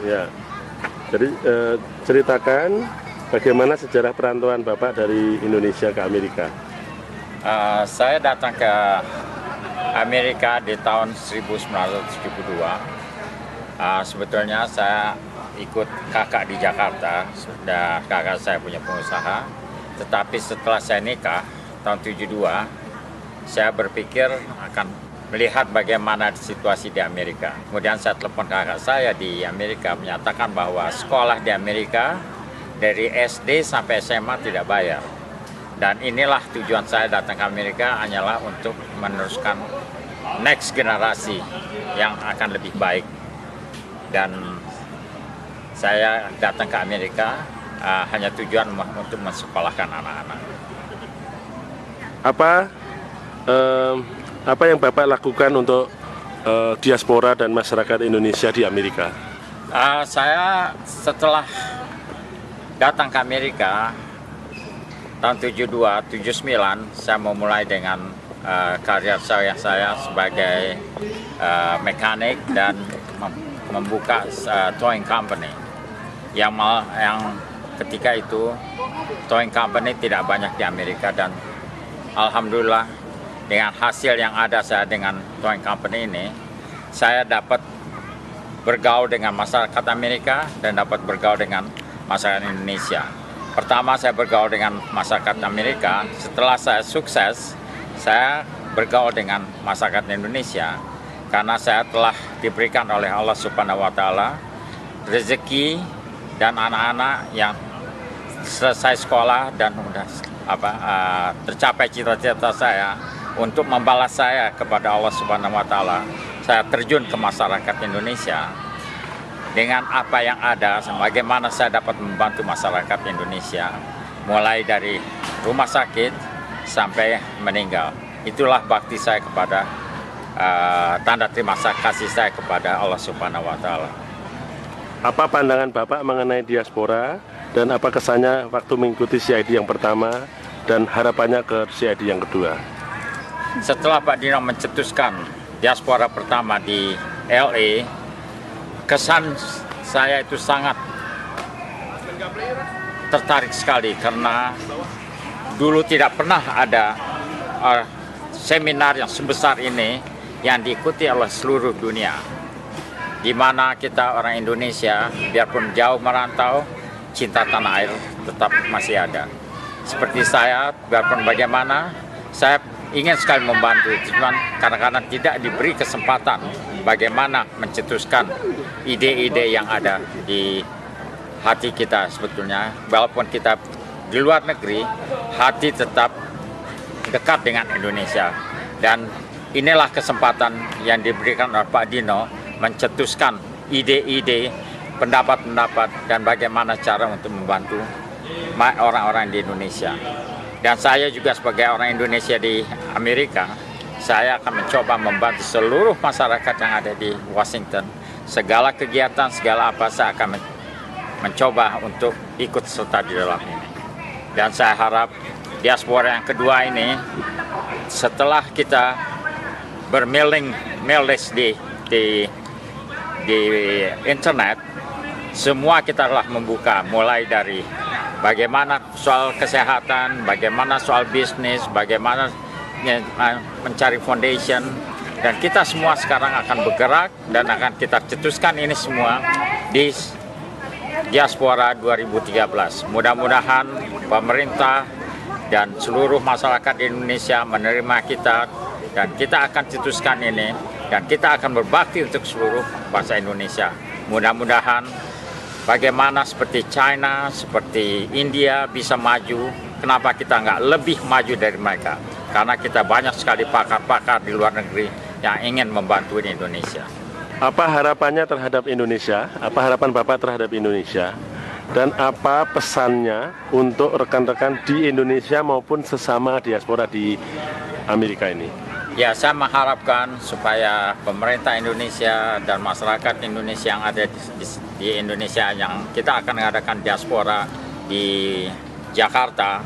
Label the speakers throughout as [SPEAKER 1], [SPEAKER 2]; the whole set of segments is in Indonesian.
[SPEAKER 1] Ya. Jadi ceritakan bagaimana sejarah perantauan Bapak dari Indonesia ke Amerika.
[SPEAKER 2] Saya datang ke Amerika di tahun 1972. Sebetulnya saya ikut kakak di Jakarta, dan kakak saya punya pengusaha. Tetapi setelah saya nikah tahun 72, saya berpikir akan melihat bagaimana situasi di Amerika. Kemudian saya telepon kakak saya di Amerika menyatakan bahwa sekolah di Amerika dari SD sampai SMA tidak bayar. Dan inilah tujuan saya datang ke Amerika, hanyalah untuk meneruskan next generasi yang akan lebih baik. Dan saya datang ke Amerika hanya tujuan untuk mensekolahkan anak-anak.
[SPEAKER 1] Apa yang Bapak lakukan untuk diaspora dan masyarakat Indonesia di Amerika?
[SPEAKER 2] Saya setelah datang ke Amerika tahun 72, 79, saya memulai dengan karir saya sebagai mekanik dan membuka towing company. Yang ketika itu towing company tidak banyak di Amerika, dan alhamdulillah dengan hasil yang ada saya dengan towing company ini, saya dapat bergaul dengan masyarakat Amerika dan dapat bergaul dengan masyarakat Indonesia. Pertama saya bergaul dengan masyarakat Amerika, setelah saya sukses, saya bergaul dengan masyarakat Indonesia karena saya telah diberikan oleh Allah Subhanahu wa Ta'ala rezeki dan anak-anak yang selesai sekolah dan tercapai cita-cita saya untuk membalas saya kepada Allah Subhanahu wa Ta'ala. Saya terjun ke masyarakat Indonesia dengan apa yang ada, bagaimana saya dapat membantu masyarakat Indonesia mulai dari rumah sakit sampai meninggal. Itulah bakti saya kepada tanda terima kasih saya kepada Allah Subhanahu wa Ta'ala.
[SPEAKER 1] Apa pandangan Bapak mengenai diaspora dan apa kesannya waktu mengikuti CID yang pertama dan harapannya ke CID yang kedua?
[SPEAKER 2] Setelah Pak Dino mencetuskan diaspora pertama di LA, kesan saya itu sangat tertarik sekali karena dulu tidak pernah ada seminar yang sebesar ini yang diikuti oleh seluruh dunia, di mana kita orang Indonesia biarpun jauh merantau, cinta tanah air tetap masih ada. Seperti saya, biarpun bagaimana, saya ingin sekali membantu, cuman kadang-kadang tidak diberi kesempatan bagaimana mencetuskan ide-ide yang ada di hati kita sebetulnya. Walaupun kita di luar negeri, hati tetap dekat dengan Indonesia. Dan inilah kesempatan yang diberikan oleh Pak Dino mencetuskan ide-ide, pendapat-pendapat, dan bagaimana cara untuk membantu orang-orang di Indonesia. Dan saya juga sebagai orang Indonesia di Amerika, saya akan mencoba membantu seluruh masyarakat yang ada di Washington. Segala kegiatan, segala apa, saya akan mencoba untuk ikut serta di dalam ini. Dan saya harap diaspora yang kedua ini, setelah kita bermailing list di internet, semua kita telah membuka, mulai dari bagaimana soal kesehatan, bagaimana soal bisnis, bagaimana mencari foundation, dan kita semua sekarang akan bergerak dan akan kita cetuskan ini semua di Diaspora 2013. Mudah-mudahan pemerintah dan seluruh masyarakat Indonesia menerima kita, dan kita akan cetuskan ini, dan kita akan berbakti untuk seluruh bangsa Indonesia. Mudah-mudahan bagaimana seperti China, seperti India bisa maju, kenapa kita nggak lebih maju dari mereka? Karena kita banyak sekali pakar-pakar di luar negeri yang ingin membantu di Indonesia.
[SPEAKER 1] Apa harapannya terhadap Indonesia? Apa harapan Bapak terhadap Indonesia? Dan apa pesannya untuk rekan-rekan di Indonesia maupun sesama diaspora di Amerika ini?
[SPEAKER 2] Ya, saya mengharapkan supaya pemerintah Indonesia dan masyarakat Indonesia yang ada di Indonesia, yang kita akan mengadakan diaspora di Jakarta,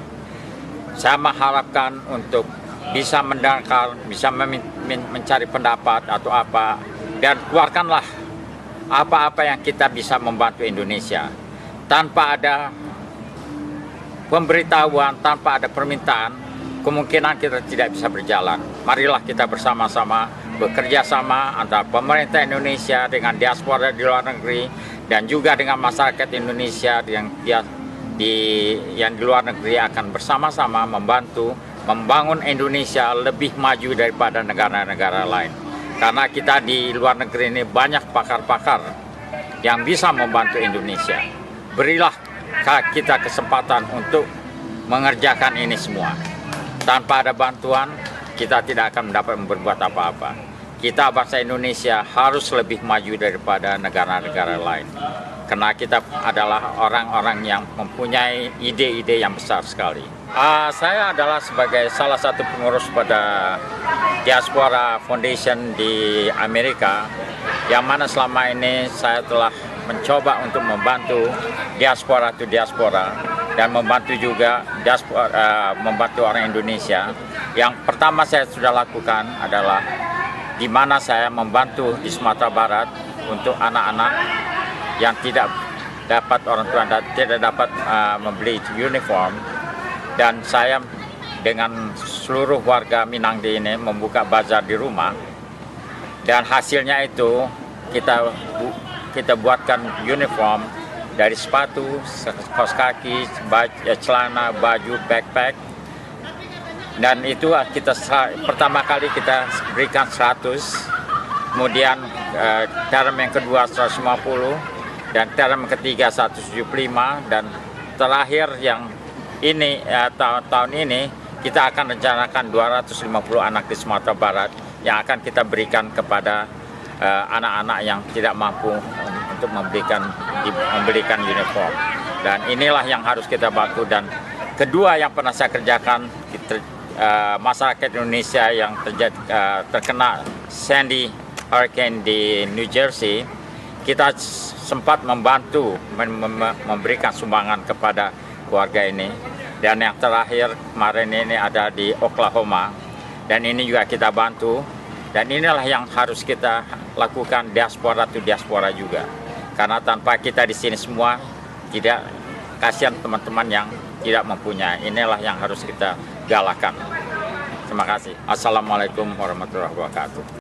[SPEAKER 2] saya mengharapkan untuk bisa mendengar, bisa mencari pendapat atau apa, dan keluarkanlah apa-apa yang kita bisa membantu Indonesia. Tanpa ada pemberitahuan, tanpa ada permintaan, kemungkinan kita tidak bisa berjalan. Marilah kita bersama-sama bekerja sama antara pemerintah Indonesia dengan diaspora di luar negeri dan juga dengan masyarakat Indonesia yang di luar negeri akan bersama-sama membantu membangun Indonesia lebih maju daripada negara-negara lain. Karena kita di luar negeri ini banyak pakar-pakar yang bisa membantu Indonesia. Berilah kita kesempatan untuk mengerjakan ini semua. Tanpa ada bantuan, kita tidak akan dapat berbuat apa-apa. Kita bangsa Indonesia harus lebih maju daripada negara-negara lain. Karena kita adalah orang-orang yang mempunyai ide-ide yang besar sekali. Saya adalah sebagai salah satu pengurus pada Diaspora Foundation di Amerika, yang mana selama ini saya telah mencoba untuk membantu diaspora to diaspora dan membantu juga membantu orang Indonesia. Yang pertama saya sudah lakukan adalah di mana saya membantu di Sumatera Barat untuk anak-anak yang tidak dapat orang tua tidak dapat membeli uniform, dan saya dengan seluruh warga Minangdi ini membuka bazar di rumah, dan hasilnya itu kita buatkan uniform dari sepatu, kaos kaki, celana, baju, backpack, dan itu pertama kali kita berikan 100, kemudian term yang kedua 150, dan term ketiga 175, dan terakhir yang ini tahun ini kita akan rencanakan 250 anak di Sumatera Barat yang akan kita berikan kepada anak-anak yang tidak mampu untuk membelikan uniform. Dan inilah yang harus kita bantu. Dan kedua yang pernah saya kerjakan, masyarakat Indonesia yang terkena Sandy Hurricane di New Jersey, kita sempat membantu memberikan sumbangan kepada keluarga ini. Dan yang terakhir kemarin ini ada di Oklahoma, dan ini juga kita bantu. Dan inilah yang harus kita lakukan diaspora to diaspora juga. Karena tanpa kita di sini semua, tidak, kasihan teman-teman yang tidak mempunyai. Inilah yang harus kita galakan. Terima kasih. Assalamualaikum warahmatullahi wabarakatuh.